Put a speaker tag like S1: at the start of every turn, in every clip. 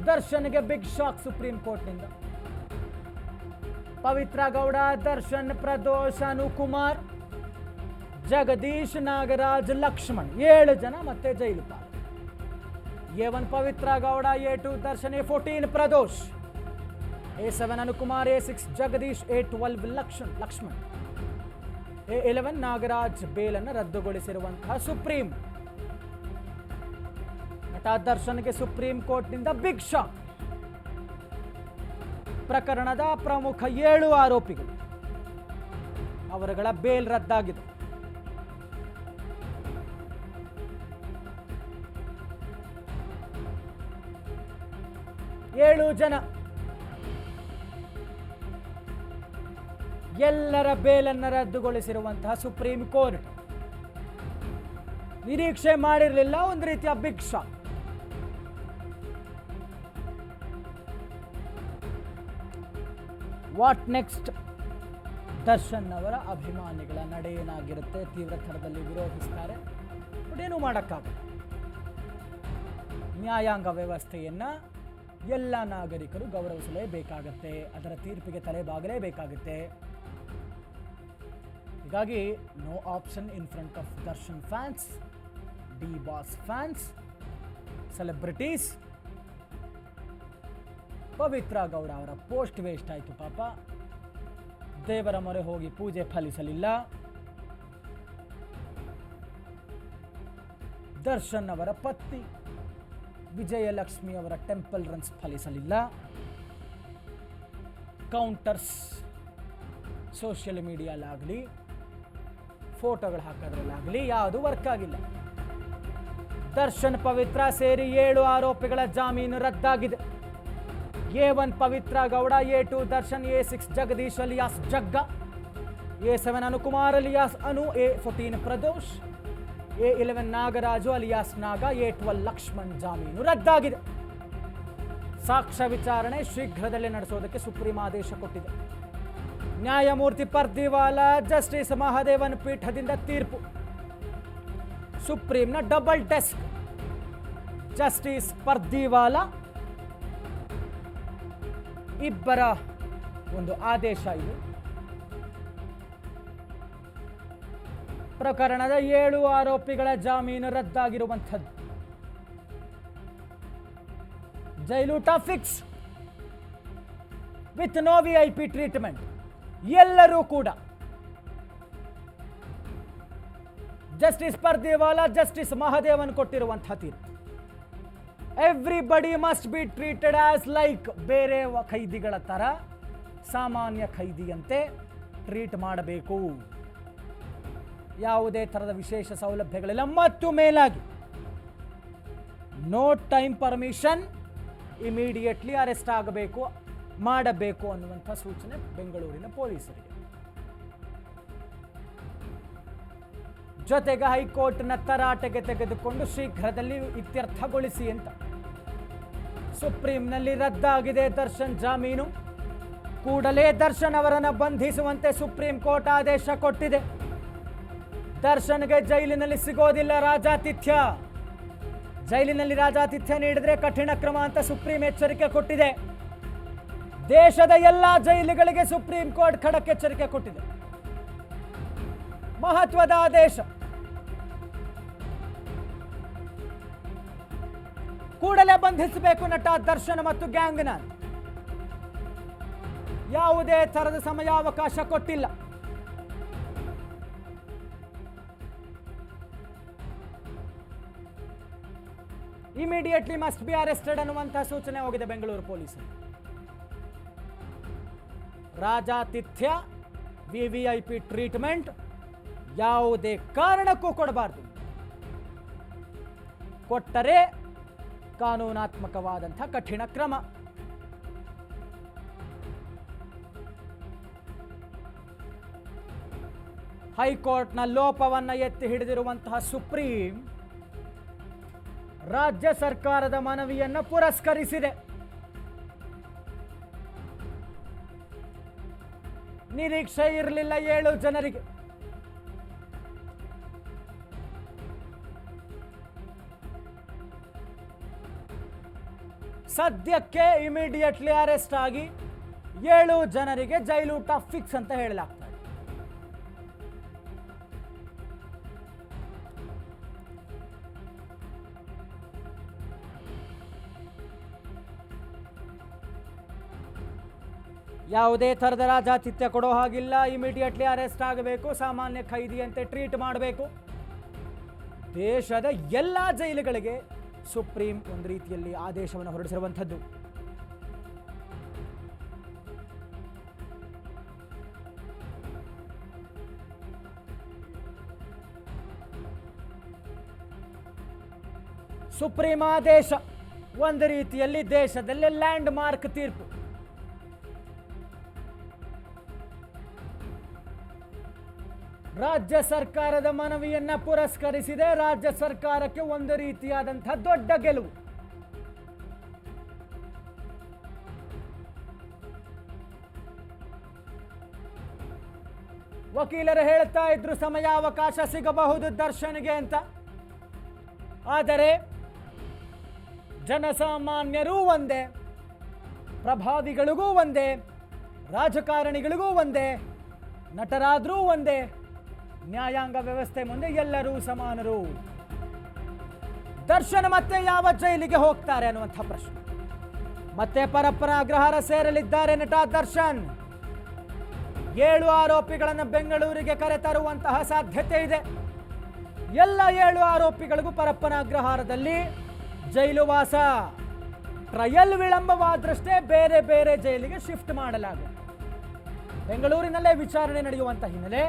S1: ದರ್ಶನ್ಗೆ big shock supreme ಕೋರ್ಟ್ನಿಂದ. ಪವಿತ್ರ ಗೌಡ, ದರ್ಶನ್, ಪ್ರದೋಷ್, ಅನುಕುಮಾರ್, ಜಗದೀಶ್, ನಾಗರಾಜ್, ಲಕ್ಷ್ಮಣ್ 7 ಜನ ಮತ್ತೆ ಜೈಲು ಪಾಲು. A1 Pavithra Gowda, A2 Darshan, A14 Pradosh, A7 Anukumar, A6 Jagadish, A12 Lakshman, A11 Nagaraj ಬೇಲನ್ನು ರದ್ದುಗೊಳಿಸಿರುವಂತಹ ಸುಪ್ರೀಂ. ನಟ ದರ್ಶನ್ಗೆ ಸುಪ್ರೀಂ ಕೋರ್ಟ್ನಿಂದ ಬಿಗ್ ಶಾಕ್. ಪ್ರಕರಣದ ಪ್ರಮುಖ 7 ಆರೋಪಿಗಳು ಅವರುಗಳ ಬೇಲ್ ರದ್ದಾಗಿದೆ. ಏಳು ಜನ ಎಲ್ಲರ ಬೇಲನ್ನು ರದ್ದುಗೊಳಿಸಿರುವಂತಹ ಸುಪ್ರೀಂ ಕೋರ್ಟ್ ನಿರೀಕ್ಷೆ ಮಾಡಿರಲಿಲ್ಲ ಒಂದು ರೀತಿಯ big shock. What next? Darshan ಅವರ ಅಭಿಮಾನಿಗಳ ನಡೆ ಏನಾಗಿರುತ್ತೆ? ತೀವ್ರ ಥರದಲ್ಲಿ ವಿರೋಧಿಸ್ತಾರೆ. ಬಟ್ ಏನೂ ಮಾಡೋಕ್ಕಾಗಲ್ಲ. ನ್ಯಾಯಾಂಗ ವ್ಯವಸ್ಥೆಯನ್ನು ಎಲ್ಲ ನಾಗರಿಕರು ಗೌರವಿಸಲೇಬೇಕಾಗತ್ತೆ, ಅದರ ತೀರ್ಪಿಗೆ ತಲೆಬಾಗಲೇಬೇಕಾಗುತ್ತೆ. ಹೀಗಾಗಿ no option in front of Darshan fans, D boss fans, celebrities. Pavithra Gowda ಅವರ ಪೋಸ್ಟ್ ವೇಸ್ಟ್ ಆಯಿತು ಪಾಪ. ದೇವರ ಮೊರೆ ಹೋಗಿ ಪೂಜೆ ಫಲಿಸಲಿಲ್ಲ. ದರ್ಶನ್ ಅವರ ಪತ್ನಿ ವಿಜಯಲಕ್ಷ್ಮಿ ಅವರ ಟೆಂಪಲ್ ರನ್ಸ್ ಫಲಿಸಲಿಲ್ಲ. ಕೌಂಟರ್ಸ್ ಸೋಷಿಯಲ್ ಮೀಡಿಯಾಲಾಗಲಿ ಫೋಟೋಗಳು ಹಾಕೋದ್ರಲ್ಲಾಗಲಿ ಯಾವುದು ವರ್ಕ್ ಆಗಿಲ್ಲ. ದರ್ಶನ್ ಪವಿತ್ರ ಸೇರಿ 7 ಆರೋಪಿಗಳ ಜಾಮೀನು ರದ್ದಾಗಿದೆ. A1 Pavithra Gowda, A2 Darshan, A6 Jagadish alias Jagga, A7 Anukumar alias Anu, A14 Pradosh, A11 Nagaraju alias Naga, A12 Lakshman ಜಾಮೀನು ರದ್ದಾಗಿದೆ. ಸಾಕ್ಷ್ಯ ವಿಚಾರಣೆ ಶೀಘ್ರದಲ್ಲೇ ನಡೆಸೋದಕ್ಕೆ ಸುಪ್ರೀಂ ಆದೇಶ ಕೊಟ್ಟಿದೆ. ನ್ಯಾಯಮೂರ್ತಿ ಪರ್ದಿವಾಲಾ, ಜಸ್ಟಿಸ್ ಮಹದೇವನ್ ಪೀಠದಿಂದ ತೀರ್ಪು. ಸುಪ್ರೀಂನ ಡಬಲ್ ಡೆಸ್ಕ್ ಜಸ್ಟಿಸ್ ಪರ್ದಿವಾಲಾ ಇಬ್ಬರ ಒಂದು ಆದೇಶ ಇದು. ಪ್ರಕರಣದ 7 ಆರೋಪಿಗಳ ಜಾಮೀನು ರದ್ದಾಗಿರುವಂಥದ್ದು. ಜೈಲೂಟ fix with no VIP treatment. ಎಲ್ಲರೂ ಕೂಡ ಜಸ್ಟಿಸ್ ಪರ್ದಿವಾಲಾ, ಜಸ್ಟಿಸ್ ಮಹದೇವನ್ ಕೊಟ್ಟಿರುವಂತಹ ತೀರ್ಪು. Everybody must be treated as like, ಬೇರೆ ಖೈದಿಗಳ ಥರ ಸಾಮಾನ್ಯ ಖೈದಿಯಂತೆ ಟ್ರೀಟ್ ಮಾಡಬೇಕು. ಯಾವುದೇ ಥರದ ವಿಶೇಷ ಸೌಲಭ್ಯಗಳಿಲ್ಲ. ಮತ್ತು ಮೇಲಾಗಿ no time permission, immediately arrest ಆಗಬೇಕು, ಮಾಡಬೇಕು ಅನ್ನುವಂಥ ಸೂಚನೆ ಬೆಂಗಳೂರಿನ ಪೊಲೀಸರಿಗೆ. ಜೊತೆಗೆ ಹೈಕೋರ್ಟ್ನ ತರಾಟೆಗೆ ತೆಗೆದುಕೊಂಡು ಶೀಘ್ರದಲ್ಲಿ ಇತ್ಯರ್ಥಗೊಳಿಸಿ ಅಂತ. ಸುಪ್ರೀಂನಲ್ಲಿ ರದ್ದಾಗಿದೆ ದರ್ಶನ್ ಜಾಮೀನು. ಕೂಡಲೇ ದರ್ಶನ್ ಅವರನ್ನು ಬಂಧಿಸುವಂತೆ ಸುಪ್ರೀಂ ಕೋರ್ಟ್ ಆದೇಶ ಕೊಟ್ಟಿದೆ. ದರ್ಶನ್ಗೆ ಜೈಲಿನಲ್ಲಿ ಸಿಗೋದಿಲ್ಲ ರಾಜಾತಿಥ್ಯ. ಜೈಲಿನಲ್ಲಿ ರಾಜಾತಿಥ್ಯ ನೀಡಿದ್ರೆ ಕಠಿಣ ಕ್ರಮ ಅಂತ ಸುಪ್ರೀಂ ಎಚ್ಚರಿಕೆ ಕೊಟ್ಟಿದೆ. ದೇಶದ ಎಲ್ಲ ಜೈಲುಗಳಿಗೆ ಸುಪ್ರೀಂ ಕೋರ್ಟ್ ಖಡಕ್ ಎಚ್ಚರಿಕೆ ಕೊಟ್ಟಿದೆ. ಮಹತ್ವದ ಆದೇಶ. ಕೂಡಲೇ ಬಂಧಿಸಬೇಕು ನಟ ದರ್ಶನ್ ಮತ್ತು ಗ್ಯಾಂಗ್ನ. ಯಾವುದೇ ತರದ ಸಮಯಾವಕಾಶ ಕೊಟ್ಟಿಲ್ಲ. ಇಮಿಡಿಯೇಟ್ಲಿ ಮಸ್ಟ್ ಬಿ ಅರೆಸ್ಟೆಡ್ ಅನ್ನುವಂತಹ ಸೂಚನೆ ಹೋಗಿದೆ ಬೆಂಗಳೂರು ಪೊಲೀಸರು. ರಾಜಾತಿಥ್ಯ, VIP ಟ್ರೀಟ್ಮೆಂಟ್ ಯಾವುದೇ ಕಾರಣಕ್ಕೂ ಕೊಡಬಾರದು. ಕೊಟ್ಟರೆ ಕಾನೂನಾತ್ಮಕವಾದಂಥ ಕಠಿಣ ಕ್ರಮ. ಹೈಕೋರ್ಟ್ನ ಲೋಪವನ್ನು ಎತ್ತಿ ಹಿಡಿದಿರುವಂತಹ ಸುಪ್ರೀಂ ರಾಜ್ಯ ಸರ್ಕಾರದ ಮನವಿಯನ್ನು ಪುರಸ್ಕರಿಸಿದೆ. ನಿರೀಕ್ಷೆ ಇರಲಿಲ್ಲ 7 ಜನರಿಗೆ. ಸದ್ಯಕ್ಕೆ ಇಮಿಡಿಯೇಟ್ಲಿ ಅರೆಸ್ಟ್ ಆಗಿ 7 ಜನರಿಗೆ ಜೈಲೂಟ ಫಿಕ್ಸ್ ಅಂತ ಹೇಳಲಾಗ್ತದೆ. ಯಾವುದೇ ಥರದ ರಾಜಾತಿಥ್ಯ ಕೊಡೋ ಹಾಗಿಲ್ಲ. ಇಮಿಡಿಯೇಟ್ಲಿ ಅರೆಸ್ಟ್ ಆಗಬೇಕು, ಸಾಮಾನ್ಯ ಖೈದಿಯಂತೆ ಟ್ರೀಟ್ ಮಾಡಬೇಕು. ದೇಶದ ಎಲ್ಲ ಜೈಲುಗಳಿಗೆ ಸುಪ್ರೀಂ ಒಂದು ರೀತಿಯಲ್ಲಿ ಆದೇಶವನ್ನು ಹೊರಡಿಸಿರುವಂಥದ್ದು. ಸುಪ್ರೀಂ ಆದೇಶ ಒಂದು ರೀತಿಯಲ್ಲಿ ದೇಶದಲ್ಲಿ ಲ್ಯಾಂಡ್ ಮಾರ್ಕ್ ತೀರ್ಪು. ರಾಜ್ಯ ಸರ್ಕಾರದ ಮನವಿಯನ್ನ ಪುರಸ್ಕರಿಸಿದೆ. ರಾಜ್ಯ ಸರ್ಕಾರಕ್ಕೆ ಒಂದು ರೀತಿಯಾದಂತಹ ದೊಡ್ಡ ಗೆಲುವು. ವಕೀಲರು ಹೇಳ್ತಾ ಇದ್ರು ಸಮಯಾವಕಾಶ ಸಿಗಬಹುದು ದರ್ಶನ್ಗೆ ಅಂತ. ಆದರೆ ಜನಸಾಮಾನ್ಯರೂ ಒಂದೇ, ಪ್ರಭಾವಿಗಳಿಗೂ ಒಂದೇ, ರಾಜಕಾರಣಿಗಳಿಗೂ ಒಂದೇ, ನಟರಾದ್ರೂ ಒಂದೇ, ನ್ಯಾಯಾಂಗ ವ್ಯವಸ್ಥೆ ಮುಂದೆ ಎಲ್ಲರೂ ಸಮಾನರು. ದರ್ಶನ್ ಮತ್ತೆ ಯಾವ ಜೈಲಿಗೆ ಹೋಗ್ತಾರೆ ಅನ್ನುವಂಥ ಪ್ರಶ್ನೆ. ಮತ್ತೆ ಪರಪ್ಪನ ಅಗ್ರಹಾರ ಸೇರಲಿದ್ದಾರೆ ನಟ ದರ್ಶನ್. 7 ಆರೋಪಿಗಳನ್ನು ಬೆಂಗಳೂರಿಗೆ ಕರೆತರುವಂತಹ ಸಾಧ್ಯತೆ ಇದೆ. ಎಲ್ಲ 7 ಆರೋಪಿಗಳಿಗೂ ಪರಪ್ಪನ ಅಗ್ರಹಾರದಲ್ಲಿ ಜೈಲು ವಾಸ. ಟ್ರಯಲ್ ವಿಳಂಬವಾದಷ್ಟೇ ಬೇರೆ ಬೇರೆ ಜೈಲಿಗೆ ಶಿಫ್ಟ್ ಮಾಡಲಾಗುತ್ತೆ. ಬೆಂಗಳೂರಿನಲ್ಲೇ ವಿಚಾರಣೆ ನಡೆಯುವಂಥ ಹಿನ್ನೆಲೆ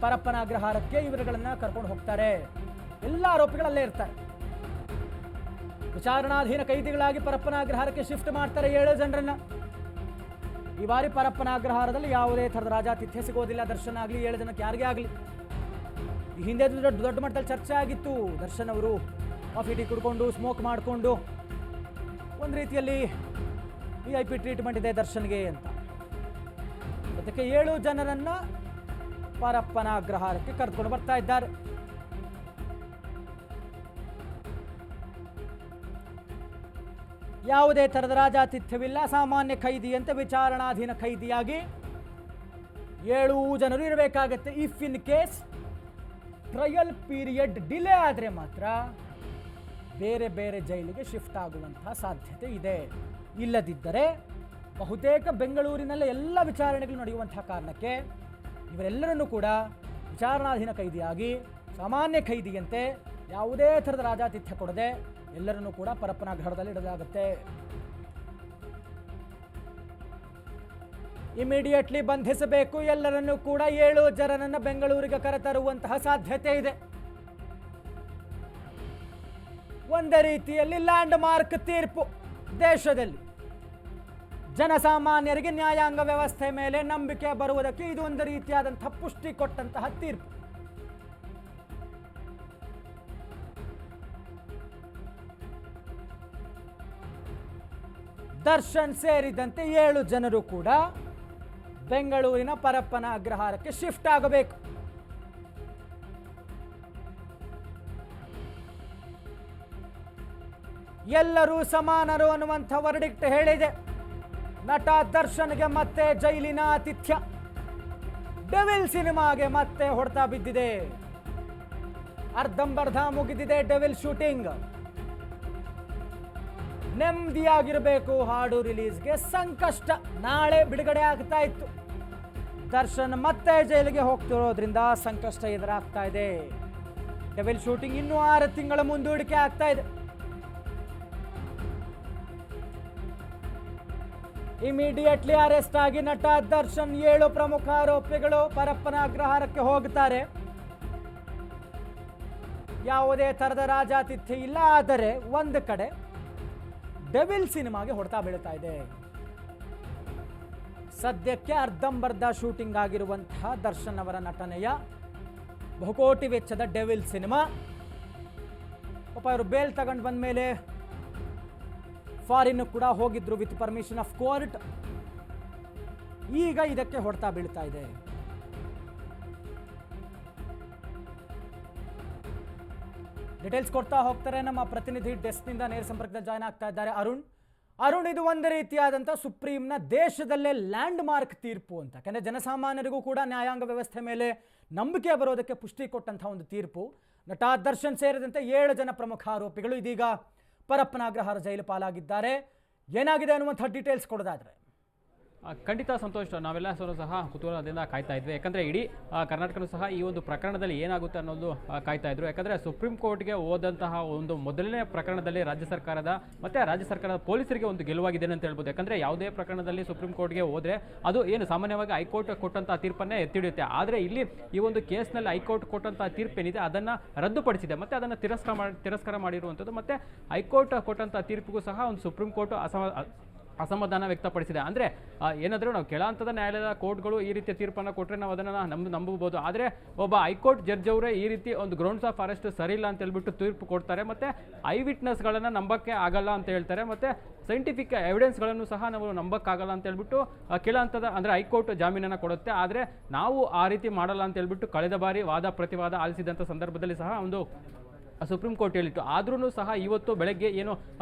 S1: ಪರಪ್ಪನ ಅಗ್ರಹಾರಕ್ಕೆ ಇವರುಗಳನ್ನ ಕರ್ಕೊಂಡು ಹೋಗ್ತಾರೆ. ಎಲ್ಲ ಆರೋಪಿಗಳಲ್ಲೇ ಇರ್ತಾರೆ. ವಿಚಾರಣಾಧೀನ ಕೈದಿಗಳಾಗಿ ಪರಪ್ಪನ ಅಗ್ರಹಾರಕ್ಕೆ ಶಿಫ್ಟ್ ಮಾಡ್ತಾರೆ 7 ಜನರನ್ನ. ಈ ಬಾರಿ ಪರಪ್ಪನ ಅಗ್ರಹಾರದಲ್ಲಿ ಯಾವುದೇ ಥರದ ರಾಜಾತಿಥ್ಯ ಸಿಗೋದಿಲ್ಲ. ದರ್ಶನ್ ಆಗಲಿ 7 ಜನಕ್ಕೆ ಯಾರಿಗೇ ಆಗಲಿ. ಈ ಹಿಂದೆ ದೊಡ್ಡ ಮಟ್ಟದಲ್ಲಿ ಚರ್ಚೆ ಆಗಿತ್ತು. ದರ್ಶನ್ ಅವರು ಕಾಫಿ ಟೀ ಕುಡ್ಕೊಂಡು ಸ್ಮೋಕ್ ಮಾಡಿಕೊಂಡು ಒಂದು ರೀತಿಯಲ್ಲಿ VIP ಟ್ರೀಟ್ಮೆಂಟ್ ಇದೆ ದರ್ಶನ್ಗೆ ಅಂತ. ಅದಕ್ಕೆ 7 ಜನರನ್ನ ಪರಪ್ಪನ ಅಗ್ರಹಾರಕ್ಕೆ ಕರೆದುಕೊಂಡು ಬರ್ತಾ ಇದ್ದಾರೆ. ಯಾವುದೇ ಥರದ ರಾಜಾತಿಥ್ಯವಿಲ್ಲ. ಸಾಮಾನ್ಯ ಖೈದಿಯಂತೆ ವಿಚಾರಣಾಧೀನ ಖೈದಿಯಾಗಿ 7 ಜನರು ಇರಬೇಕಾಗತ್ತೆ. If in case trial period delay ಆದರೆ ಮಾತ್ರ ಬೇರೆ ಬೇರೆ ಜೈಲಿಗೆ ಶಿಫ್ಟ್ ಆಗುವಂತಹ ಸಾಧ್ಯತೆ ಇದೆ. ಇಲ್ಲದಿದ್ದರೆ ಬಹುತೇಕ ಬೆಂಗಳೂರಿನಲ್ಲೇ ಎಲ್ಲ ವಿಚಾರಣೆಗಳು ನಡೆಯುವಂತಹ ಕಾರಣಕ್ಕೆ ಇವರೆಲ್ಲರನ್ನೂ ಕೂಡ ವಿಚಾರಣಾಧೀನ ಖೈದಿಯಾಗಿ ಸಾಮಾನ್ಯ ಖೈದಿಯಂತೆ ಯಾವುದೇ ಥರದ ರಾಜಾತಿಥ್ಯ ಕೊಡದೆ ಎಲ್ಲರನ್ನೂ ಕೂಡ ಪರಪ್ಪನ ಅಗ್ರಹಾರದಲ್ಲಿ ಇಡಲಾಗುತ್ತೆ. ಇಮಿಡಿಯೇಟ್ಲಿ ಬಂಧಿಸಬೇಕು. ಎಲ್ಲರನ್ನೂ ಕೂಡ 7 ಜನರನ್ನ ಬೆಂಗಳೂರಿಗೆ ಕರೆತರುವಂತಹ ಸಾಧ್ಯತೆ ಇದೆ. ಒಂದೇ ರೀತಿಯಲ್ಲಿ ಲ್ಯಾಂಡ್ ಮಾರ್ಕ್ ತೀರ್ಪು. ದೇಶದಲ್ಲಿ ಜನಸಾಮಾನ್ಯರಿಗೆ ನ್ಯಾಯಾಂಗ ವ್ಯವಸ್ಥೆ ಮೇಲೆ ನಂಬಿಕೆ ಬರುವುದಕ್ಕೆ ಇದು ಒಂದು ರೀತಿಯಾದಂತಹ ಪುಷ್ಟಿ ಕೊಟ್ಟಂತಹ ತೀರ್ಪು. ದರ್ಶನ್ ಸೇರಿದಂತೆ 7 ಜನರು ಕೂಡ ಬೆಂಗಳೂರಿನ ಪರಪ್ಪನ ಅಗ್ರಹಾರಕ್ಕೆ ಶಿಫ್ಟ್ ಆಗಬೇಕು. ಎಲ್ಲರೂ ಸಮಾನರು ಅನ್ನುವಂಥ ವರ್ಡಿಕ್ಟ್ ಹೇಳಿದೆ. ನಟ ದರ್ಶನ್ಗೆ ಮತ್ತೆ ಜೈಲಿನ ಆತಿಥ್ಯ. ಡೆವಿಲ್ ಸಿನಿಮಾಗೆ ಮತ್ತೆ ಹೊಡೆತ ಬಿದ್ದಿದೆ. ಅರ್ಧಂಬರ್ಧ ಮುಗಿದಿದೆ ಡೆವಿಲ್ ಶೂಟಿಂಗ್. ನೆಮ್ಮದಿಯಾಗಿರಬೇಕು. ಹಾಡು ರಿಲೀಸ್ಗೆ ಸಂಕಷ್ಟ. ನಾಳೆ ಬಿಡುಗಡೆ ಆಗ್ತಾ ಇತ್ತು. ದರ್ಶನ್ ಮತ್ತೆ ಜೈಲಿಗೆ ಹೋಗ್ತಿರೋದ್ರಿಂದ ಸಂಕಷ್ಟ ಎದುರಾಗ್ತಾ ಇದೆ. ಡೆವಿಲ್ ಶೂಟಿಂಗ್ ಇನ್ನೂ 6 ತಿಂಗಳ ಮುಂದೂಡಿಕೆ ಆಗ್ತಾ ಇದೆ. ಇಮಿಡಿಯೇಟ್ಲಿ ಅರೆಸ್ಟ್ ಆಗಿ ನಟ ದರ್ಶನ್ 7 ಪ್ರಮುಖ ಆರೋಪಿಗಳು ಪರಪ್ಪನ ಅಗ್ರಹಾರಕ್ಕೆ ಹೋಗ್ತಾರೆ. ಯಾವುದೇ ಥರದ ರಾಜಾತಿಥ್ಯ ಇಲ್ಲ. ಆದರೆ ಒಂದು ಕಡೆ ಡೆವಿಲ್ ಸಿನಿಮಾಗೆ ಹೊಡೆತ ಬೀಳ್ತಾ ಇದೆ. ಸದ್ಯಕ್ಕೆ ಅರ್ಧಂಬರ್ಧ ಶೂಟಿಂಗ್ ಆಗಿರುವಂತಹ ದರ್ಶನ್ ಅವರ ನಟನೆಯ ಬಹುಕೋಟಿ ವೆಚ್ಚದ ಡೆವಿಲ್ ಸಿನಿಮಾ ಪಾಪ ಅವರು ಬೇಲ್ ತಗೊಂಡು ಬಂದ ಮೇಲೆ ಫಾರಿನ್ ಕೂಡ ಹೋಗಿದ್ರು ವಿತ್ ಪರ್ಮಿಷನ್ ಆಫ್ ಕೋರ್ಟ್. ಈಗ ಇದಕ್ಕೆ ಹೊಡೆತ ಬೀಳ್ತಾ ಇದೆ. ಡೀಟೇಲ್ಸ್ ಕೊಡ್ತಾ ಹೋಗ್ತಾರೆ ನಮ್ಮ ಪ್ರತಿನಿಧಿ ಡೆಸ್ಕ್ನಿಂದ ನೇರ ಸಂಪರ್ಕದಲ್ಲಿ ಜಾಯ್ನ್ ಆಗ್ತಾ ಇದ್ದಾರೆ ಅರುಣ್. ಅರುಣ್, ಇದು ಒಂದು ರೀತಿಯಾದಂಥ ಸುಪ್ರೀಂನ ದೇಶದಲ್ಲೇ ಲ್ಯಾಂಡ್ ಮಾರ್ಕ್ ತೀರ್ಪು ಅಂತ. ಯಾಕಂದರೆ ಜನಸಾಮಾನ್ಯರಿಗೂ ಕೂಡ ನ್ಯಾಯಾಂಗ ವ್ಯವಸ್ಥೆ ಮೇಲೆ ನಂಬಿಕೆ ಬರೋದಕ್ಕೆ ಪುಷ್ಟಿ ಕೊಟ್ಟಂಥ ಒಂದು ತೀರ್ಪು. ನಟ ದರ್ಶನ್ ಸೇರಿದಂತೆ 7 ಜನ ಪ್ರಮುಖ ಆರೋಪಿಗಳು ಇದೀಗ ಪರಪ್ಪನಾಗ್ರಹಾರ ಜೈಲು ಪಾಲಾಗಿದ್ದಾರೆ. ಏನಾಗಿದೆ ಅನ್ನುವಂಥ ಡೀಟೇಲ್ಸ್ ಕೊಡೋದಾದ್ರೆ
S2: ಖಂಡಿತ ಸಂತೋಷ, ನಾವೆಲ್ಲ ಸಹ ಕುತೂಹಲದಿಂದ ಕಾಯ್ತಾ ಇದ್ವಿ. ಯಾಕಂದರೆ ಇಡೀ ಕರ್ನಾಟಕನೂ ಸಹ ಈ ಒಂದು ಪ್ರಕರಣದಲ್ಲಿ ಏನಾಗುತ್ತೆ ಅನ್ನೋದು ಕಾಯ್ತಾ ಇದ್ರು. ಯಾಕಂದರೆ ಸುಪ್ರೀಂ ಕೋರ್ಟ್ಗೆ ಹೋದಂತಹ ಒಂದು ಮೊದಲನೇ ಪ್ರಕರಣದಲ್ಲಿ ರಾಜ್ಯ ಸರ್ಕಾರದ ಪೊಲೀಸರಿಗೆ ಒಂದು ಗೆಲುವಾಗಿದೆ ಅಂತ ಹೇಳ್ಬೋದು. ಯಾಕಂದರೆ ಯಾವುದೇ ಪ್ರಕರಣದಲ್ಲಿ ಸುಪ್ರೀಂ ಕೋರ್ಟ್ಗೆ ಹೋದರೆ ಅದು ಏನು ಸಾಮಾನ್ಯವಾಗಿ ಹೈಕೋರ್ಟ್ ಕೊಟ್ಟಂತಹ ತೀರ್ಪನ್ನೇ ಎತ್ತಿಡಿಯುತ್ತೆ. ಆದರೆ ಇಲ್ಲಿ ಈ ಒಂದು ಕೇಸ್ನಲ್ಲಿ ಹೈಕೋರ್ಟ್ ಕೊಟ್ಟಂತಹ ತೀರ್ಪೇನಿದೆ ಅದನ್ನು ರದ್ದುಪಡಿಸಿದೆ ಮತ್ತು ಅದನ್ನು ತಿರಸ್ಕಾರ ಮಾಡಿರುವಂಥದ್ದು. ಮತ್ತು ಹೈಕೋರ್ಟ್ ಕೊಟ್ಟಂತಹ ತೀರ್ಪಿಗೂ ಸಹ ಒಂದು ಸುಪ್ರೀಂ ಕೋರ್ಟ್ ಅಸಮಾಧಾನ ವ್ಯಕ್ತಪಡಿಸಿದೆ. ಅಂದರೆ ಏನಾದರೂ ನಾವು ಕೆಳ ಹಂತದ ನ್ಯಾಯಾಲಯದ ಕೋರ್ಟ್ಗಳು ಈ ರೀತಿಯ ತೀರ್ಪನ್ನು ಕೊಟ್ಟರೆ ನಾವು ಅದನ್ನು ನಂಬಬಹುದು. ಆದರೆ ಒಬ್ಬ ಹೈಕೋರ್ಟ್ ಜಡ್ಜ್ ಅವರೇ ಈ ರೀತಿ ಒಂದು ಗ್ರೌಂಡ್ಸ್ ಆಫ್ ಅರೆಸ್ಟ್ ಸರಿ ಇಲ್ಲ ಅಂತ ಹೇಳ್ಬಿಟ್ಟು ತೀರ್ಪು ಕೊಡ್ತಾರೆ. ಮತ್ತು ಐ ವಿಟ್ನೆಸ್ಗಳನ್ನು ನಂಬಕ್ಕೆ ಆಗಲ್ಲ ಅಂತ ಹೇಳ್ತಾರೆ. ಮತ್ತು ಸೈಂಟಿಫಿಕ್ ಎವಿಡೆನ್ಸ್ಗಳನ್ನು ಸಹ ನಾವು ನಂಬಕ್ಕಾಗಲ್ಲ ಅಂತ ಹೇಳ್ಬಿಟ್ಟು ಕೆಳ ಹಂತದ ಅಂದರೆ ಹೈಕೋರ್ಟ್ ಜಾಮೀನನ್ನು ಕೊಡುತ್ತೆ. ಆದರೆ ನಾವು ಆ ರೀತಿ ಮಾಡಲ್ಲ ಅಂತ ಹೇಳ್ಬಿಟ್ಟು ಕಳೆದ ಬಾರಿ ವಾದ ಪ್ರತಿವಾದ ಆಲಿಸಿದಂಥ ಸಂದರ್ಭದಲ್ಲಿ ಸಹ ಒಂದು ಸುಪ್ರೀಂ ಕೋರ್ಟ್ ಹೇಳಿತ್ತು. ಆದ್ರೂ ಸಹ ಇವತ್ತು ಬೆಳಗ್ಗೆ ಏನು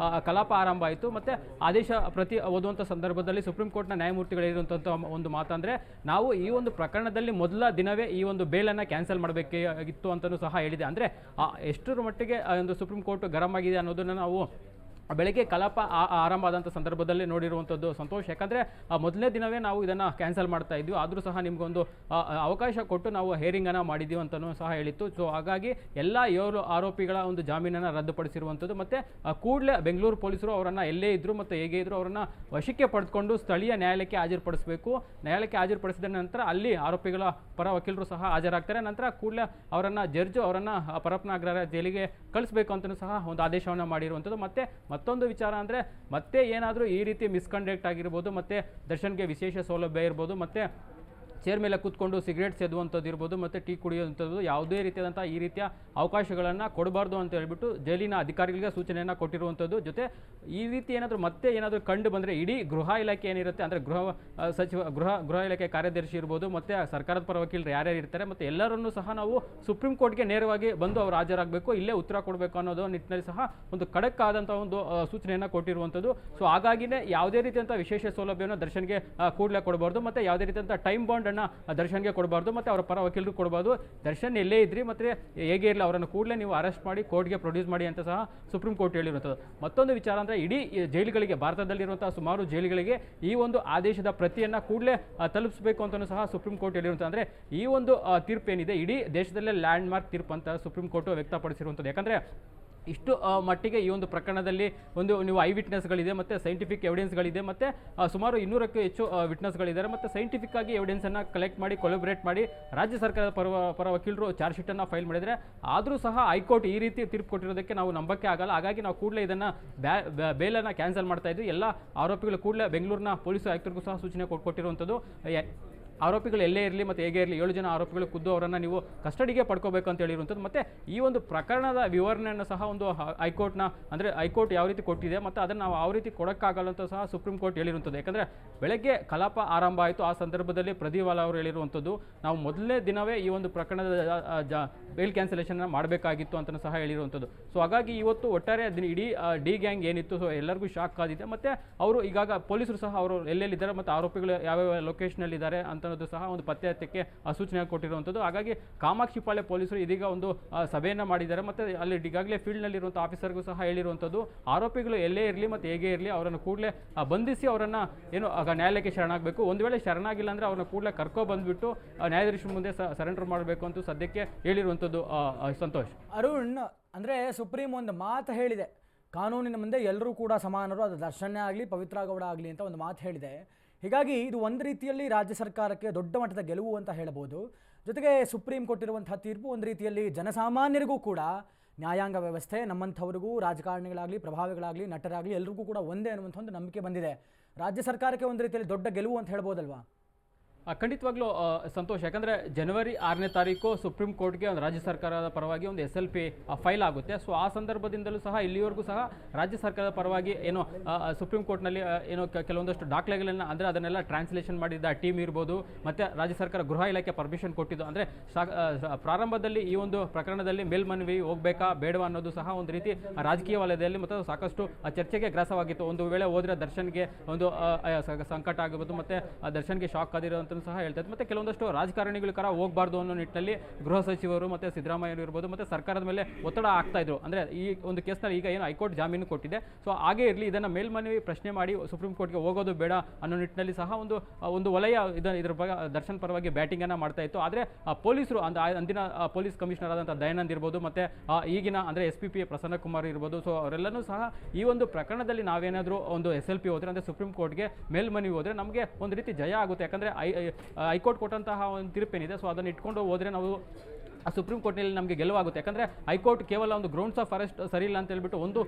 S2: ಕಲಾಪ ಆರಂಭ ಆಯಿತು. ಮತ್ತು ಆದೇಶ ಪ್ರತಿ ಓದುವಂಥ ಸಂದರ್ಭದಲ್ಲಿ ಸುಪ್ರೀಂ ಕೋರ್ಟ್ನ ನ್ಯಾಯಮೂರ್ತಿಗಳಿರುವಂಥ ಒಂದು ಮಾತಂದರೆ ನಾವು ಈ ಒಂದು ಪ್ರಕರಣದಲ್ಲಿ ಮೊದಲ ದಿನವೇ ಈ ಒಂದು ಬೇಲನ್ನು ಕ್ಯಾನ್ಸಲ್ ಮಾಡಬೇಕಾಗಿತ್ತು ಅಂತಲೂ ಸಹ ಹೇಳಿದೆ. ಅಂದರೆ ಎಷ್ಟರ ಮಟ್ಟಿಗೆ ಒಂದು ಸುಪ್ರೀಂ ಕೋರ್ಟ್ ಗರಂ ಆಗಿದೆ ಅನ್ನೋದನ್ನು ನಾವು ಬೆಳಗ್ಗೆ ಕಲಾಪ ಆರಂಭ ಆದಂಥ ಸಂದರ್ಭದಲ್ಲಿ ನೋಡಿರುವಂಥದ್ದು ಸಂತೋಷ. ಯಾಕಂದರೆ ಮೊದಲನೇ ದಿನವೇ ನಾವು ಇದನ್ನು ಕ್ಯಾನ್ಸಲ್ ಮಾಡ್ತಾ ಇದ್ವಿ, ಆದರೂ ಸಹ ನಿಮಗೊಂದು ಅವಕಾಶ ಕೊಟ್ಟು ನಾವು ಹೇರಿಂಗನ್ನು ಮಾಡಿದ್ದೀವಿ ಅಂತಲೂ ಸಹ ಹೇಳಿತ್ತು. ಸೊ ಹಾಗಾಗಿ ಎಲ್ಲ 7 ಆರೋಪಿಗಳ ಒಂದು ಜಾಮೀನನ್ನು ರದ್ದುಪಡಿಸಿರುವಂಥದ್ದು. ಮತ್ತು ಕೂಡಲೇ ಬೆಂಗಳೂರು ಪೊಲೀಸರು ಅವರನ್ನು ಎಲ್ಲೇ ಇದ್ದರು ಮತ್ತು ಹೇಗೆ ಇದ್ದರೂ ಅವರನ್ನು ವಶಕ್ಕೆ ಪಡೆದುಕೊಂಡು ಸ್ಥಳೀಯ ನ್ಯಾಯಾಲಯಕ್ಕೆ ಹಾಜರುಪಡಿಸಬೇಕು. ನ್ಯಾಯಾಲಯಕ್ಕೆ ಹಾಜರುಪಡಿಸಿದ ನಂತರ ಅಲ್ಲಿ ಆರೋಪಿಗಳ ಪರ ವಕೀಲರು ಸಹ ಹಾಜರಾಗ್ತಾರೆ. ನಂತರ ಕೂಡಲೇ ಅವರನ್ನು ಜಡ್ಜು ಅವರನ್ನು ಪರಪ್ಪನಾಗ್ರಹಾರ ಜೈಲಿಗೆ ಕಳಿಸಬೇಕು ಅಂತಲೂ ಸಹ ಒಂದು ಆದೇಶವನ್ನು ಮಾಡಿರುವಂಥದ್ದು. ಮತ್ತು ಮತ್ತೊಂದು ವಿಚಾರ ಅಂದರೆ ಮತ್ತೆ ಏನಾದರೂ ಈ ರೀತಿ ಮಿಸ್ಕಂಡಕ್ಟ್ ಆಗಿರ್ಬೋದು, ಮತ್ತು ದರ್ಶನ್ಗೆ ವಿಶೇಷ ಸೌಲಭ್ಯ ಇರ್ಬೋದು, ಮತ್ತು ಚೇರ್ ಮೇಲೆ ಕೂತ್ಕೊಂಡು ಸಿಗರೇಟ್ ಸೇದುವಂಥದ್ದು ಇರ್ಬೋದು, ಮತ್ತು ಟೀ ಕುಡಿಯುವಂಥದ್ದು, ಯಾವುದೇ ರೀತಿಯಾದಂಥ ಈ ರೀತಿಯ ಅವಕಾಶಗಳನ್ನು ಕೊಡಬಾರ್ದು ಅಂತ ಹೇಳ್ಬಿಟ್ಟು ಜೈಲಿನ ಅಧಿಕಾರಿಗಳಿಗೆ ಸೂಚನೆಯನ್ನು ಕೊಟ್ಟಿರುವಂಥದ್ದು. ಜೊತೆ ಈ ರೀತಿ ಏನಾದರೂ ಕಂಡು ಬಂದರೆ ಇಡೀ ಗೃಹ ಇಲಾಖೆ ಏನಿರುತ್ತೆ ಅಂದರೆ ಗೃಹ ಇಲಾಖೆ ಕಾರ್ಯದರ್ಶಿ ಇರ್ಬೋದು, ಮತ್ತು ಸರ್ಕಾರದ ಪರ ವಕೀಲರು ಯಾರ್ಯಾರು ಇರ್ತಾರೆ ಮತ್ತು ಎಲ್ಲರನ್ನೂ ಸಹ ನಾವು ಸುಪ್ರೀಂ ಕೋರ್ಟ್ಗೆ ನೇರವಾಗಿ ಬಂದು ಅವರು ಹಾಜರಾಗಬೇಕು, ಇಲ್ಲೇ ಉತ್ತರ ಕೊಡಬೇಕು ಅನ್ನೋದು ನಿಟ್ಟಿನಲ್ಲಿ ಸಹ ಒಂದು ಖಡಕ್ ಆದಂಥ ಒಂದು ಸೂಚನೆಯನ್ನು ಕೊಟ್ಟಿರುವಂಥದ್ದು. ಸೊ ಹಾಗಾಗಿನೇ ಯಾವುದೇ ರೀತಿಯಂಥ ವಿಶೇಷ ಸೌಲಭ್ಯವನ್ನು ದರ್ಶನ್ಗೆ ಕೂಡಲೇ ಕೊಡಬಾರ್ದು, ಮತ್ತು ಯಾವುದೇ ರೀತಿಯಂಥ ಟೈಮ್ ಬಾಂಡ್ ದರ್ಶನ್ಗೆ ಕೊಡಬಾರ್ದು, ಮತ್ತು ಅವರ ಪರ ವಕೀಲರು ಕೊಡಬಾರ್ದು. ದರ್ಶನ್ ಎಲ್ಲೇ ಇದ್ರಿ ಮತ್ತು ಹೇಗೆ ಇರಲಿ ಅವರನ್ನು ಕೂಡಲೇ ನೀವು ಅರೆಸ್ಟ್ ಮಾಡಿ ಕೋರ್ಟ್ಗೆ ಪ್ರೊಡ್ಯೂಸ್ ಮಾಡಿ ಅಂತ ಸಹ ಸುಪ್ರೀಂ ಕೋರ್ಟ್ ಹೇಳಿರುವಂಥದ್ದು. ಮತ್ತೊಂದು ವಿಚಾರ ಅಂದರೆ ಇಡೀ ಜೈಲುಗಳಿಗೆ, ಭಾರತದಲ್ಲಿರುವಂತಹ ಸುಮಾರು ಜೈಲುಗಳಿಗೆ ಈ ಒಂದು ಆದೇಶದ ಪ್ರತಿಯನ್ನು ಕೂಡಲೇ ತಲುಪಿಸಬೇಕು ಅಂತಲೂ ಸಹ ಸುಪ್ರೀಂ ಕೋರ್ಟ್ ಹೇಳಿರುವಂಥದ್ದು. ಅಂದರೆ ಈ ಒಂದು ತೀರ್ಪು ಏನಿದೆ ಇಡೀ ದೇಶದಲ್ಲೇ ಲ್ಯಾಂಡ್ ಮಾರ್ಕ್ ತೀರ್ಪು ಅಂತ ಸುಪ್ರೀಂ ಕೋರ್ಟ್ ವ್ಯಕ್ತಪಡಿಸಿರುವಂಥದ್ದು. ಯಾಕಂದರೆ ಇಷ್ಟು ಮಟ್ಟಿಗೆ ಈ ಒಂದು ಪ್ರಕರಣದಲ್ಲಿ ನೀವು ಐ ವಿಟ್ನೆಸ್ಗಳಿದೆ, ಮತ್ತು ಸೈಂಟಿಫಿಕ್ ಎವಿಡೆನ್ಸ್ಗಳಿದೆ, ಮತ್ತು ಸುಮಾರು 200ಕ್ಕೂ ಹೆಚ್ಚು ವಿಟ್ನೆಸ್ಗಳಿದ್ದಾರೆ, ಮತ್ತು ಸೈಂಟಿಫಿಕ್ ಆಗಿ ಎವಿಡೆನ್ಸನ್ನು ಕಲೆಕ್ಟ್ ಮಾಡಿ ಕೊಲೊಬ್ರೇಟ್ ಮಾಡಿ ರಾಜ್ಯ ಸರ್ಕಾರದ ಪರ ವಕೀಲರು ಚಾರ್ಜ್ ಶೀಟನ್ನು ಫೈಲ್ ಮಾಡಿದರೆ, ಆದರೂ ಸಹ ಹೈಕೋರ್ಟ್ ಈ ರೀತಿ ತೀರ್ಪು ಕೊಟ್ಟಿರೋದಕ್ಕೆ ನಾವು ನಂಬಕ್ಕೆ ಆಗಲ್ಲ. ಹಾಗಾಗಿ ನಾವು ಕೂಡಲೇ ಇದನ್ನು ಬೇಲನ್ನು ಕ್ಯಾನ್ಸಲ್ ಮಾಡ್ತಾ ಇದ್ವಿ. ಎಲ್ಲ ಆರೋಪಿಗಳು ಕೂಡಲೇ ಬೆಂಗಳೂರಿನ ಪೊಲೀಸ್ ಆಯುಕ್ತರಿಗೂ ಸಹ ಸೂಚನೆ ಕೊಟ್ಟಿರುವಂಥದ್ದು. ಆರೋಪಿಗಳು ಎಲ್ಲೇ ಇರಲಿ ಮತ್ತು ಹೇಗೆ ಇರಲಿ 7 ಜನ ಆರೋಪಿಗಳು ಖುದ್ದು ಅವರನ್ನು ನೀವು ಕಸ್ಟಡಿಗೆ ಪಡ್ಕೋಬೇಕು ಅಂತ ಹೇಳಿರುವಂಥದ್ದು. ಮತ್ತು ಈ ಒಂದು ಪ್ರಕರಣದ ವಿವರಣೆಯನ್ನು ಸಹ ಒಂದು ಹೈಕೋರ್ಟ್ ಯಾವ ರೀತಿ ಕೊಟ್ಟಿದೆ ಮತ್ತು ಅದನ್ನು ನಾವು ಯಾವ ರೀತಿ ಕೊಡೋಕ್ಕಾಗಲ್ಲ ಅಂತ ಸಹ ಸುಪ್ರೀಂ ಕೋರ್ಟ್ ಹೇಳಿರುವಂಥದ್ದು. ಯಾಕಂದರೆ ಬೆಳಗ್ಗೆ ಕಲಾಪ ಆರಂಭ ಆಯಿತು, ಆ ಸಂದರ್ಭದಲ್ಲಿ ಪ್ರದೀವಾಲಾ ಅವರು ಹೇಳಿರುವಂಥದ್ದು ನಾವು ಮೊದಲನೇ ದಿನವೇ ಈ ಒಂದು ಪ್ರಕರಣದ ಬೇಲ್ ಕ್ಯಾನ್ಸಲೇಷನ್ ಮಾಡಬೇಕಾಗಿತ್ತು ಅಂತ ಸಹ ಹೇಳಿರುವಂಥದ್ದು. ಸೊ ಹಾಗಾಗಿ ಇವತ್ತು ಒಟ್ಟಾರೆ ಇಡೀ ಡಿ ಗ್ಯಾಂಗ್ ಏನಿತ್ತು ಸೊ ಎಲ್ಲರಿಗೂ ಶಾಕ್ ಆಗಿದೆ. ಮತ್ತು ಅವರು ಈಗಾಗ ಪೊಲೀಸರು ಸಹ ಅವರು ಎಲ್ಲೆಲ್ಲಿದ್ದಾರೆ ಮತ್ತು ಆರೋಪಿಗಳು ಯಾವ್ಯಾವ ಲೊಕೇಶನಲ್ಲಿದ್ದಾರೆ ಅಂತ ಸಹ ಒಂದು ಪತ್ತೆ ಹತ್ತಕ್ಕೆ ಸೂಚನೆ ಕೊಟ್ಟಿರುವಂಥದ್ದು. ಹಾಗಾಗಿ ಕಾಮಾಕ್ಷಿಪಾಳ್ಯ ಪೊಲೀಸರು ಇದೀಗ ಒಂದು ಸಭೆಯನ್ನು ಮಾಡಿದ್ದಾರೆ ಮತ್ತು ಅಲ್ಲಿ ಈಗಾಗಲೇ ಫೀಲ್ಡ್ನಲ್ಲಿರುವಂಥ ಆಫೀಸರ್ಗೂ ಸಹ ಹೇಳಿರುವಂಥದ್ದು ಆರೋಪಿಗಳು ಎಲ್ಲೇ ಇರಲಿ ಮತ್ತು ಹೇಗೆ ಇರಲಿ ಅವರನ್ನು ಕೂಡಲೇ ಬಂಧಿಸಿ ಅವರನ್ನು ನ್ಯಾಯಾಲಯಕ್ಕೆ ಶರಣಾಗಬೇಕು. ಒಂದು ವೇಳೆ ಶರಣಾಗಿಲ್ಲ ಅಂದರೆ ಅವ್ರನ್ನ ಕೂಡಲೇ ಕರ್ಕೊಬಂದ್ಬಿಟ್ಟು ನ್ಯಾಯಾಧೀಶರ ಮುಂದೆ ಸರೆಂಡರ್ ಮಾಡಬೇಕು ಅಂತ ಸದ್ಯಕ್ಕೆ ಹೇಳಿರುವಂಥದ್ದು. ಸಂತೋಷ್.
S1: ಅರುಣ್, ಅಂದರೆ ಸುಪ್ರೀಂ ಒಂದು ಮಾತು ಹೇಳಿದೆ, ಕಾನೂನಿನ ಮುಂದೆ ಎಲ್ಲರೂ ಕೂಡ ಸಮಾನರು, ಅದು ದರ್ಶನ್ಯ ಆಗಲಿ ಪವಿತ್ರ ಗೌಡ ಆಗಲಿ ಅಂತ ಒಂದು ಮಾತು ಹೇಳಿದೆ. ಹೀಗಾಗಿ ಇದು ಒಂದು ರೀತಿಯಲ್ಲಿ ರಾಜ್ಯ ಸರ್ಕಾರಕ್ಕೆ ದೊಡ್ಡ ಮಟ್ಟದ ಗೆಲುವು ಅಂತ ಹೇಳಬಹುದು. ಜೊತೆಗೆ ಸುಪ್ರೀಂ ಕೊಟ್ಟಿರುವಂಥ ತೀರ್ಪು ಒಂದು ರೀತಿಯಲ್ಲಿ ಜನಸಾಮಾನ್ಯರಿಗೂ ಕೂಡ ನ್ಯಾಯಾಂಗ ವ್ಯವಸ್ಥೆ ನಮ್ಮಂಥವ್ರಿಗೂ ರಾಜಕಾರಣಿಗಳಾಗಲಿ ಪ್ರಭಾವಿಗಳಾಗಲಿ ನಟರಾಗಲಿ ಎಲ್ರಿಗೂ ಕೂಡ ಒಂದೇ ಅನ್ನುವಂಥ ಒಂದು ನಂಬಿಕೆ ಬಂದಿದೆ. ರಾಜ್ಯ ಸರ್ಕಾರಕ್ಕೆ ಒಂದು ರೀತಿಯಲ್ಲಿ ದೊಡ್ಡ ಗೆಲುವು ಅಂತ ಹೇಳ್ಬೋದಲ್ವಾ?
S2: ಖಂಡಿತವಾಗ್ಲೂ ಸಂತೋಷ್, ಯಾಕಂದರೆ ಜನವರಿ 6ನೇ ತಾರೀಕು ಸುಪ್ರೀಂ ಕೋರ್ಟ್ಗೆ ಒಂದು ರಾಜ್ಯ ಸರ್ಕಾರದ ಪರವಾಗಿ ಒಂದು SLP ಫೈಲ್ ಆಗುತ್ತೆ. ಸೊ ಆ ಸಂದರ್ಭದಿಂದಲೂ ಸಹ ಇಲ್ಲಿವರೆಗೂ ಸಹ ರಾಜ್ಯ ಸರ್ಕಾರದ ಪರವಾಗಿ ಏನೋ ಸುಪ್ರೀಂ ಕೋರ್ಟ್ನಲ್ಲಿ ಏನೋ ಕೆಲವೊಂದಷ್ಟು ದಾಖಲೆಗಳನ್ನು ಅಂದರೆ ಅದನ್ನೆಲ್ಲ ಟ್ರಾನ್ಸ್ಲೇಷನ್ ಮಾಡಿದ್ದ ಟೀಮ್ ಇರ್ಬೋದು, ಮತ್ತು ರಾಜ್ಯ ಸರ್ಕಾರ ಗೃಹ ಇಲಾಖೆ ಪರ್ಮಿಷನ್ ಕೊಟ್ಟಿದ್ದು. ಅಂದರೆ ಪ್ರಾರಂಭದಲ್ಲಿ ಈ ಒಂದು ಪ್ರಕರಣದಲ್ಲಿ ಮೇಲ್ಮನವಿ ಹೋಗಬೇಕಾ ಬೇಡವಾ ಅನ್ನೋದು ಸಹ ಒಂದು ರೀತಿ ರಾಜಕೀಯ ವಲಯದಲ್ಲಿ ಮತ್ತು ಸಾಕಷ್ಟು ಚರ್ಚೆಗೆ ಗ್ರಾಸವಾಗಿತ್ತು. ಒಂದು ವೇಳೆ ಹೋದರೆ ದರ್ಶನ್ಗೆ ಒಂದು ಸಂಕಟ ಆಗಬಹುದು, ಮತ್ತು ದರ್ಶನ್ಗೆ ಶಾಕ್ ಆಗಿರೋಂಥ ಸಹ ಹೇಳ್ತಾರೆ. ಮತ್ತೆ ಕೆಲವೊಂದಷ್ಟು ರಾಜಕಾರಣಿಗಳ ಕರ ಹೋಗಬಾರ್ದು ಅನ್ನೋ ನಿಟ್ಟಿನಲ್ಲಿ ಗೃಹ ಸಚಿವರು ಮತ್ತು ಸಿದ್ದರಾಮಯ್ಯ ಇರ್ಬೋದು ಮತ್ತು ಸರ್ಕಾರದ ಮೇಲೆ ಒತ್ತಡ ಆಗ್ತಾ ಇದ್ರು. ಅಂದರೆ ಈ ಒಂದು ಕೇಸ್ನಲ್ಲಿ ಈಗ ಏನು ಹೈಕೋರ್ಟ್ ಜಾಮೀನು ಕೊಟ್ಟಿದೆ, ಸೊ ಹಾಗೇ ಇರಲಿ, ಇದನ್ನು ಮೇಲ್ಮನವಿ ಪ್ರಶ್ನೆ ಮಾಡಿ ಸುಪ್ರೀಂ ಕೋರ್ಟ್ಗೆ ಹೋಗೋದು ಬೇಡ ಅನ್ನೋ ನಿಟ್ಟಿನಲ್ಲಿ ಸಹ ಒಂದು ವಲಯ ಇದ್ರ ಬಗ್ಗೆ ದರ್ಶನ್ ಪರವಾಗಿ ಬ್ಯಾಟಿಂಗನ್ನು ಮಾಡ್ತಾ ಇತ್ತು. ಆದರೆ ಪೊಲೀಸರು ಅಂದಿನ ಪೊಲೀಸ್ ಕಮಿಷನರ್ ಆದಂಥ ದಯಾನಂದ್ ಇರ್ಬೋದು, ಮತ್ತು ಈಗಿನ ಅಂದರೆ SPP ಪ್ರಸನ್ನ ಕುಮಾರ್ ಇರ್ಬೋದು, ಸೊ ಅವರೆಲ್ಲನೂ ಸಹ ಈ ಒಂದು ಪ್ರಕರಣದಲ್ಲಿ ನಾವೇನಾದರೂ ಒಂದು SLP ಹೋದರೆ ಅಂದರೆ ಸುಪ್ರೀಂ ಕೋರ್ಟ್ಗೆ ಮೇಲ್ಮನವಿ ಹೋದರೆ ನಮಗೆ ಒಂದು ರೀತಿ ಜಯ ಆಗುತ್ತೆ. ಯಾಕಂದರೆ ಹೈಕೋರ್ಟ್ ಕೊಟ್ಟಂತಹ ಒಂದು ತೀರ್ಪೇನಿದೆ, ಸೊ ಅದನ್ನು ಇಟ್ಕೊಂಡು ಹೋದರೆ ನಾವು ಸುಪ್ರೀಂ ಕೋರ್ಟ್ನಲ್ಲಿ ನಮಗೆ ಗೆಲುವಾಗುತ್ತೆ. ಯಾಕಂದರೆ ಹೈಕೋರ್ಟ್ ಕೇವಲ ಒಂದು ಗ್ರೌಂಡ್ಸ್ ಆಫ್ ಅರೆಸ್ಟ್ ಸರಿ ಇಲ್ಲ ಅಂತ ಹೇಳ್ಬಿಟ್ಟು ಒಂದು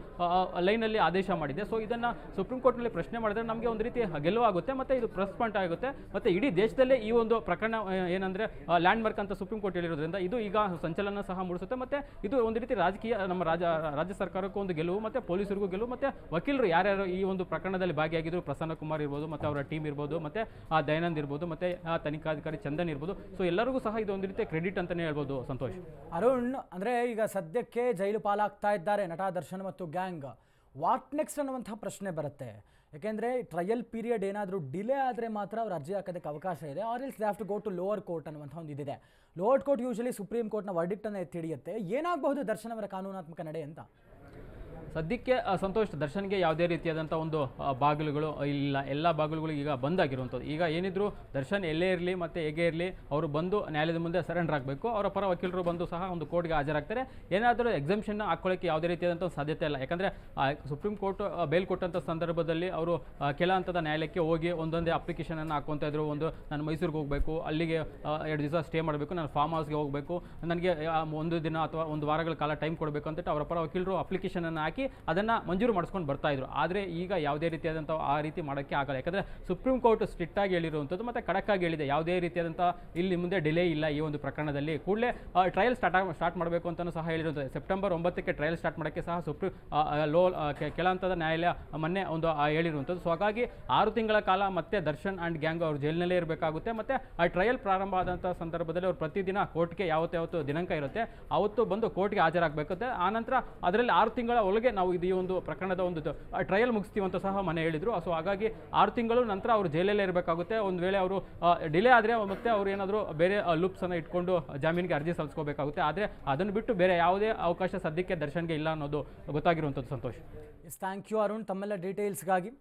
S2: ಲೈನಲ್ಲಿ ಆದೇಶ ಮಾಡಿದೆ. ಸೊ ಇದನ್ನು ಸುಪ್ರೀಂ ಕೋರ್ಟ್ನಲ್ಲಿ ಪ್ರಶ್ನೆ ಮಾಡಿದ್ರೆ ನಮಗೆ ಒಂದು ರೀತಿ ಗೆಲುವಾಗುತ್ತೆ, ಮತ್ತು ಇದು ಪ್ಲಸ್ ಪಾಯಿಂಟ್ ಆಗುತ್ತೆ. ಮತ್ತು ಇಡೀ ದೇಶದಲ್ಲೇ ಈ ಒಂದು ಪ್ರಕರಣ ಏನಂದರೆ ಲ್ಯಾಂಡ್ ಮಾರ್ಕ್ ಅಂತ ಸುಪ್ರೀಂ ಕೋರ್ಟ್ ಹೇಳಿರೋದ್ರಿಂದ ಇದು ಈಗ ಸಂಚಲನ ಸಹ ಮೂಡಿಸುತ್ತೆ. ಮತ್ತು ಇದು ಒಂದು ರೀತಿ ರಾಜಕೀಯ ನಮ್ಮ ರಾಜ್ಯ ಸರ್ಕಾರಕ್ಕೂ ಒಂದು ಗೆಲುವು, ಮತ್ತು ಪೊಲೀಸರಿಗೂ ಗೆಲುವು, ಮತ್ತು ವಕೀಲರು ಯಾರ್ಯಾರು ಈ ಒಂದು ಪ್ರಕರಣದಲ್ಲಿ ಭಾಗಿಯಾಗಿದ್ರು, ಪ್ರಸನ್ನ ಕುಮಾರ್ ಇರ್ಬೋದು, ಮತ್ತು ಅವರ ಟೀಮ್ ಇರ್ಬೋದು, ಮತ್ತು ದಯಾನಂದ್ ಇರ್ಬೋದು, ಮತ್ತು ತನಿಖಾಧಿಕಾರಿ ಚಂದನ್ ಇರ್ಬೋದು, ಸೊ ಎಲ್ಲರಿಗೂ ಸಹ ಇದು ಒಂದು ರೀತಿ ಕ್ರೆಡಿಟ್ ಅಂತಲೇ ಹೇಳ್ಬೋದು. ಸಂತೋಷ್,
S1: ಅರುಣ್, ಅಂದರೆ ಈಗ ಸದ್ಯಕ್ಕೆ ಜೈಲು ಪಾಲಾಗ್ತಾ ಇದ್ದಾರೆ ನಟ ದರ್ಶನ್ ಮತ್ತು ಗ್ಯಾಂಗ್. ವಾಟ್ ನೆಕ್ಸ್ಟ್ ಅನ್ನುವಂಥ ಪ್ರಶ್ನೆ ಬರುತ್ತೆ. ಯಾಕೆಂದರೆ ಟ್ರಯಲ್ ಪೀರಿಯಡ್ ಏನಾದರೂ ಡಿಲೇ ಆದರೆ ಮಾತ್ರ ಅವ್ರು ಅರ್ಜಿ ಹಾಕೋದಕ್ಕೆ ಅವಕಾಶ ಇದೆ. Or else they have to go to lower court ಅನ್ನುವಂಥ ಒಂದು ಇದಿದೆ. ಲೋವರ್ ಕೋರ್ಟ್ ಯೂಶಲಿ ಸುಪ್ರೀಂ ಕೋರ್ಟ್ನ ವರ್ಡಿಕ್ಟನ್ನು ಎತ್ತಿ ಹಿಡಿಯುತ್ತೆ. ಏನಾಗಬಹುದು ದರ್ಶನ್ ಅವರ ಕಾನೂನಾತ್ಮಕ ನಡೆ ಅಂತ?
S2: ಸದ್ಯಕ್ಕೆ ಸಂತೋಷ್, ದರ್ಶನ್ಗೆ ಯಾವುದೇ ರೀತಿಯಾದಂಥ ಒಂದು ಬಾಗಿಲುಗಳು ಇಲ್ಲ, ಎಲ್ಲ ಬಾಗಿಲುಗಳು ಈಗ ಬಂದಾಗಿರುವಂಥದ್ದು. ಈಗ ಏನಿದ್ರು ದರ್ಶನ್ ಎಲ್ಲೇ ಇರಲಿ ಮತ್ತು ಹೇಗೆ ಇರಲಿ ಅವರು ಬಂದು ನ್ಯಾಯಾಲಯದ ಮುಂದೆ ಸರೆಂಡರ್ ಆಗಬೇಕು. ಅವರ ಪರ ವಕೀಲರು ಬಂದು ಸಹ ಒಂದು ಕೋರ್ಟ್ಗೆ ಹಾಜರಾಗ್ತಾರೆ. ಏನಾದರೂ ಎಕ್ಸಮ್ಷನ್ ಹಾಕ್ಕೊಳ್ಳೋಕ್ಕೆ ಯಾವುದೇ ರೀತಿಯಾದಂಥ ಸಾಧ್ಯತೆ ಇಲ್ಲ. ಯಾಕಂದರೆ ಸುಪ್ರೀಂ ಕೋರ್ಟ್ ಬೇಲ್ ಕೊಟ್ಟಂಥ ಸಂದರ್ಭದಲ್ಲಿ ಅವರು ಕೆಲ ಹಂತದ ನ್ಯಾಯಾಲಯಕ್ಕೆ ಹೋಗಿ ಒಂದೊಂದೇ ಅಪ್ಲಿಕೇಶನನ್ನು ಹಾಕ್ಕೊತಾ ಇದ್ರು. ಒಂದು ನಾನು ಮೈಸೂರಿಗೆ ಹೋಗಬೇಕು, ಅಲ್ಲಿಗೆ 2 ದಿವಸ ಸ್ಟೇ ಮಾಡಬೇಕು, ನಾನು ಫಾರ್ಮ್ ಹೌಸ್ಗೆ ಹೋಗಬೇಕು, ನನಗೆ 1 ದಿನ ಅಥವಾ 1 ವಾರಗಳ ಕಾಲ ಟೈಮ್ ಕೊಡಬೇಕು ಅಂದ್ಬಿಟ್ಟು ಅವರ ಪರ ವಕೀಲರು ಅಪ್ಲಿಕೇಶನನ್ನು ಹಾಕಿ ಅದನ್ನು ಮಂಜೂರು ಮಾಡಿಸ್ಕೊಂಡು ಬರ್ತಾ ಇದ್ರು. ಆದರೆ ಈಗ ಯಾವುದೇ ರೀತಿಯಾದಂಥ ಆ ರೀತಿ ಮಾಡೋಕ್ಕೆ ಆಗಲ್ಲ. ಯಾಕಂದರೆ ಸುಪ್ರೀಂ ಕೋರ್ಟ್ ಸ್ಟ್ರಿಕ್ಟ್ ಆಗಿ ಹೇಳಿರುವಂಥದ್ದು ಮತ್ತು ಖಡಕ್ಕಾಗಿ ಹೇಳಿದೆ, ಯಾವುದೇ ರೀತಿಯಾದಂಥ ಇಲ್ಲಿ ಮುಂದೆ ಡಿಲೇ ಇಲ್ಲ. ಈ ಒಂದು ಪ್ರಕರಣದಲ್ಲಿ ಕೂಡಲೇ ಟ್ರಯಲ್ ಸ್ಟಾರ್ಟ್ ಮಾಡಬೇಕು ಅಂತಲೂ ಸಹ ಹೇಳಿರುತ್ತದೆ. ಸೆಪ್ಟೆಂಬರ್ 9ಕ್ಕೆ ಟ್ರಯಲ್ ಸ್ಟಾರ್ಟ್ ಮಾಡೋಕ್ಕೆ ಸಹ ಸುಪ್ರೀಂ ಕೆಲ ಹಂತದ ನ್ಯಾಯಾಲಯ ಮೊನ್ನೆ ಒಂದು ಹೇಳಿರುವಂಥದ್ದು. ಸೊ ಹಾಗಾಗಿ 6 ತಿಂಗಳ ಕಾಲ ಮತ್ತೆ ದರ್ಶನ್ ಆ್ಯಂಡ್ ಗ್ಯಾಂಗ್ ಅವರು ಜೈಲಿನಲ್ಲೇ ಇರಬೇಕಾಗುತ್ತೆ. ಮತ್ತು ಆ ಟ್ರಯಲ್ ಪ್ರಾರಂಭ ಆದಂಥ ಸಂದರ್ಭದಲ್ಲಿ ಅವರು ಪ್ರತಿದಿನ ಕೋರ್ಟ್ಗೆ ಯಾವತ್ತು ದಿನಾಂಕ ಇರುತ್ತೆ ಅವತ್ತು ಬಂದು ಕೋರ್ಟ್ಗೆ ಹಾಜರಾಗಬೇಕಾಗುತ್ತೆ. ಆನಂತರ ಅದರಲ್ಲಿ 6 ತಿಂಗಳ ಒಳಗೆ ನಾವು ಈ ಒಂದು ಪ್ರಕರಣದ ಒಂದು ಟ್ರಯಲ್ ಮುಗಿಸ್ತೀವಿ ಅಂತ ಸಹ ಮನೆ ಹೇಳಿದ್ರು. ಸೊ ಹಾಗಾಗಿ 6 ತಿಂಗಳು ನಂತರ ಅವರು ಜೈಲಲ್ಲೇ ಇರಬೇಕಾಗುತ್ತೆ. ಒಂದು ವೇಳೆ ಅವರು ಡಿಲೇ ಆದರೆ ಮತ್ತೆ ಅವರು ಏನಾದರೂ ಬೇರೆ ಲೂಪ್ಸನ್ನು ಇಟ್ಕೊಂಡು ಜಾಮೀನಿಗೆ ಅರ್ಜಿ ಸಲ್ಲಿಸ್ಕೋಬೇಕಾಗುತ್ತೆ. ಆದರೆ ಅದನ್ನು ಬಿಟ್ಟು ಬೇರೆ ಯಾವುದೇ ಅವಕಾಶ ಸದ್ಯಕ್ಕೆ ದರ್ಶನ್ಗೆ ಇಲ್ಲ ಅನ್ನೋದು ಗೊತ್ತಾಗಿರುವಂಥದ್ದು. ಸಂತೋಷ್,
S1: ಥ್ಯಾಂಕ್ ಯು ಅರುಣ್ ತಮ್ಮೆಲ್ಲ ಡೀಟೇಲ್ಸ್ಗಾಗಿ.